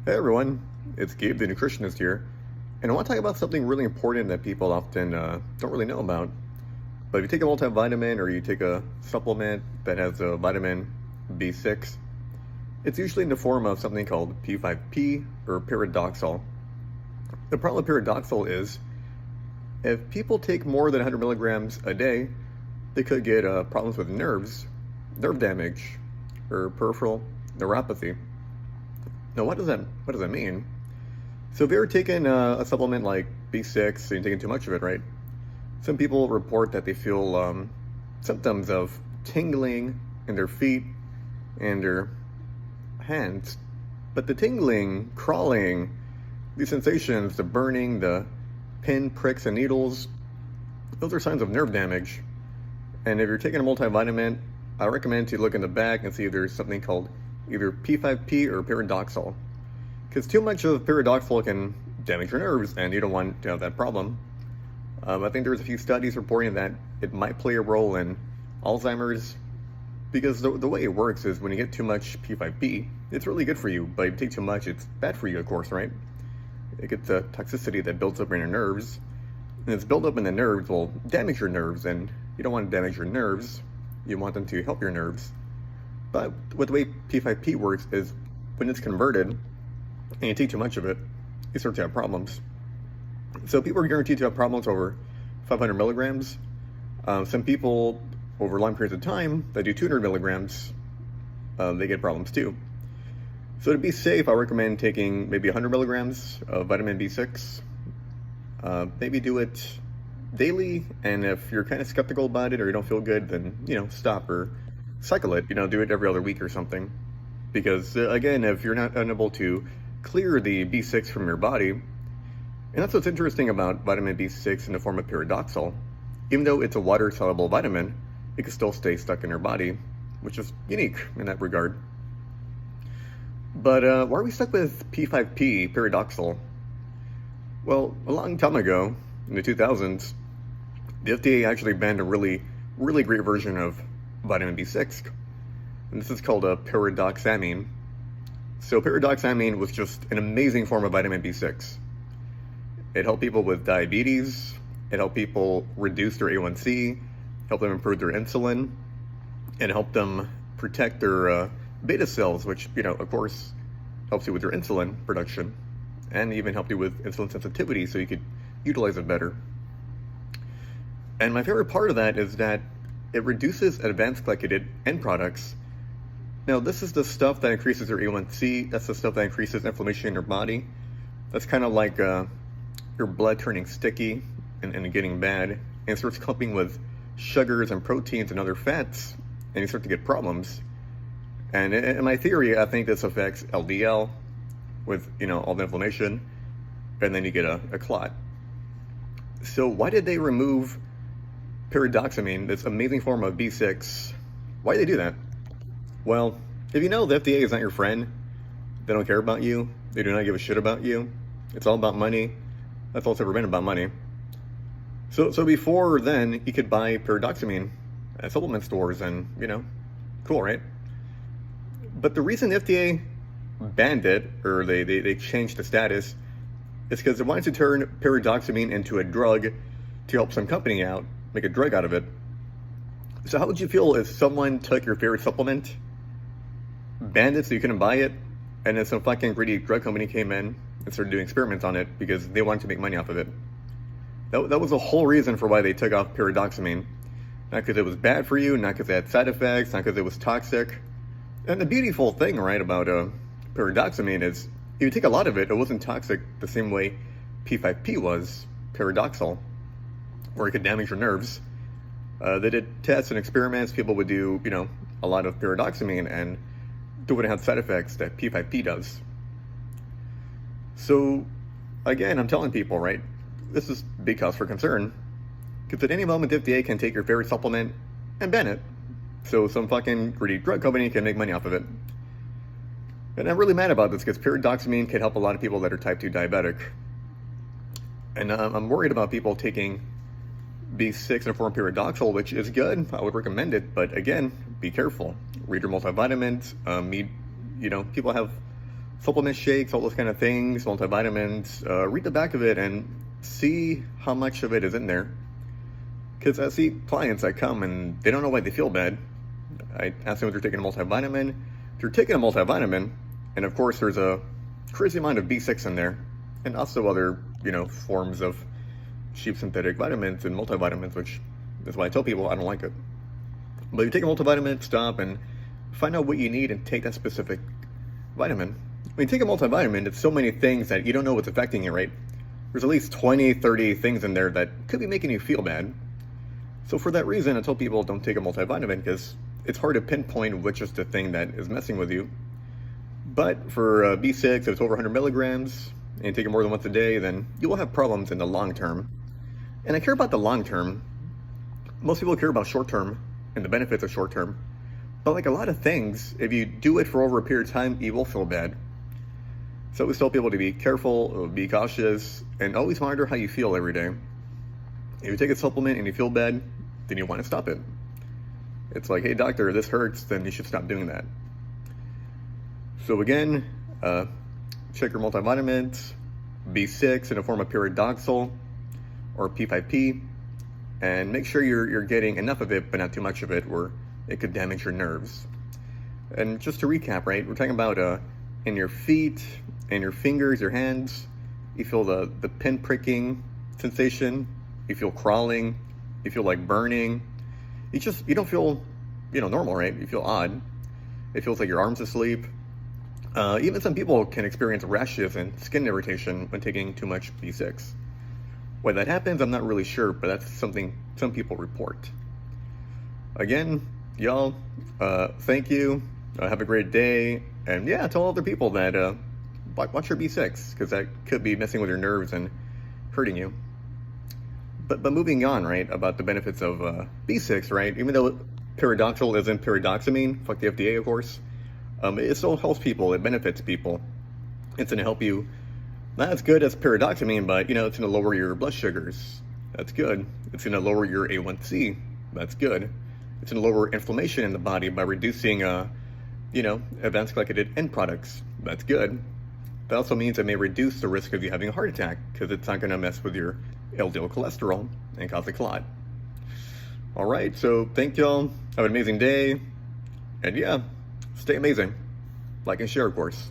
Hey everyone, it's Gabe the nutritionist here, and I want to talk about something really important that people often don't really know about. But if you take a multivitamin or you take a supplement that has a vitamin B6, it's usually in the form of something called P5P or Pyridoxal. The problem with Pyridoxal is if people take more than 100 milligrams a day, they could get problems with nerve damage, or peripheral neuropathy. Now, what does that mean? So if you're taking a supplement like B6 and you're taking too much of it, right? Some people report that they feel symptoms of tingling in their feet and their hands. But the tingling, crawling, these sensations, the burning, the pin pricks and needles, those are signs of nerve damage. And if you're taking a multivitamin, I recommend to look in the back and see if there's something called either P5P or Pyridoxal. Because too much of Pyridoxal can damage your nerves, and you don't want to have that problem. I think there's a few studies reporting that it might play a role in Alzheimer's, because the way it works is when you get too much P5P, it's really good for you, but if you take too much, it's bad for you, of course, right? It gets a toxicity that builds up in your nerves, and it's built up in the nerves will damage your nerves, and you don't want to damage your nerves. You want them to help your nerves. But with the way P5P works is when it's converted and you take too much of it, you start to have problems. So people are guaranteed to have problems over 500 milligrams. Some people over long periods of time that do 200 milligrams, they get problems too. So to be safe, I recommend taking maybe 100 milligrams of vitamin B6. Maybe do it daily, and if you're kind of skeptical about it or you don't feel good, then stop or cycle it. Do it every other week or something. Because again, if you're not unable to clear the B6 from your body, and that's what's interesting about vitamin B6 in the form of Pyridoxal, even though it's a water-soluble vitamin, it can still stay stuck in your body, which is unique in that regard. But why are we stuck with P5P, Pyridoxal? Well, a long time ago, in the 2000s, the FDA actually banned a really great version of vitamin B6, and this is called a Pyridoxamine. So Pyridoxamine was just an amazing form of vitamin B6. It helped people with diabetes, it helped people reduce their A1C, helped them improve their insulin, and helped them protect their beta cells, which, of course, helps you with your insulin production, and even helped you with insulin sensitivity so you could utilize it better. And my favorite part of that is that it reduces advanced glycated end products. Now, this is the stuff that increases your A1C. That's the stuff that increases inflammation in your body. That's kind of like your blood turning sticky and getting bad. And it starts clumping with sugars and proteins and other fats, and you start to get problems. And in my theory, I think this affects LDL with, all the inflammation, and then you get a clot. So why did they remove Pyridoxamine, this amazing form of B6? Why did they do that? Well, if you know the FDA is not your friend, they don't care about you, they do not give a shit about you, it's all about money. That's all it's ever been, about money. So before then, you could buy Pyridoxamine at supplement stores and, cool, right? But the reason the FDA banned it, or they changed the status, is because they wanted to turn Pyridoxamine into a drug to help some company out, make a drug out of it. So how would you feel if someone took your favorite supplement, banned it so you couldn't buy it, and then some fucking greedy drug company came in and started doing experiments on it because they wanted to make money off of it? That was the whole reason for why they took off Pyridoxamine. Not because it was bad for you, not because it had side effects, not because it was toxic. And the beautiful thing, right, about Pyridoxamine is if you take a lot of it, it wasn't toxic the same way P5P was, Pyridoxal, where it could damage your nerves. They did tests and experiments. People would do, a lot of Pyridoxamine, and it wouldn't have side effects that P5P does. So, again, I'm telling people, right, this is big cause for concern, because at any moment the FDA can take your favorite supplement and ban it, so some fucking greedy drug company can make money off of it. And I'm really mad about this, because Pyridoxamine can help a lot of people that are type 2 diabetic. And I'm worried about people taking B6 in a form of Pyridoxal, which is good. I would recommend it, but again, be careful. Read your multivitamins. People have supplement shakes, all those kind of things, multivitamins, read the back of it and see how much of it is in there. Because I see clients that come and they don't know why they feel bad. I ask them if they're taking a multivitamin. If you're taking a multivitamin, and of course there's a crazy amount of B6 in there, and also other, forms of cheap synthetic vitamins and multivitamins, which is why I tell people I don't like it. But you take a multivitamin, stop and find out what you need and take that specific vitamin. When you take a multivitamin, it's so many things that you don't know what's affecting you, right? There's at least 20, 30 things in there that could be making you feel bad. So for that reason, I tell people don't take a multivitamin because it's hard to pinpoint which is the thing that is messing with you. But for B6, if it's over 100 milligrams and you take it more than once a day, then you will have problems in the long term. And I care about the long term. Most people care about short term and the benefits of short term. But like a lot of things, if you do it for over a period of time, you will feel bad. So I always tell people to be careful, be cautious, and always monitor how you feel every day. If you take a supplement and you feel bad, then you want to stop it. It's like, hey doctor, this hurts, then you should stop doing that. So again, check your multivitamins, B6 in the form of Pyridoxal or P5P, and make sure you're getting enough of it, but not too much of it, or it could damage your nerves. And just to recap, right, we're talking about in your feet, and your fingers, your hands, you feel the pin pricking sensation, you feel crawling, you feel like burning, you don't feel, normal, right? You feel odd. It feels like your arm's asleep. Even some people can experience rashes and skin irritation when taking too much B6. Why that happens, I'm not really sure, but that's something some people report. Again, y'all, thank you. Have a great day. And yeah, tell other people that watch your B6, because that could be messing with your nerves and hurting you. But moving on, right, about the benefits of B6, right? Even though Pyridoxal isn't Pyridoxamine, fuck the FDA, of course, it still helps people. It benefits people. It's going to help you, not as good as Pyridoxamine, but, it's going to lower your blood sugars. That's good. It's going to lower your A1C. That's good. It's going to lower inflammation in the body by reducing, Advanced Glycation End Products. That's good. That also means it may reduce the risk of you having a heart attack because it's not going to mess with your LDL cholesterol and cause a clot. All right, so thank y'all. Have an amazing day. And yeah, stay amazing. Like and share, of course.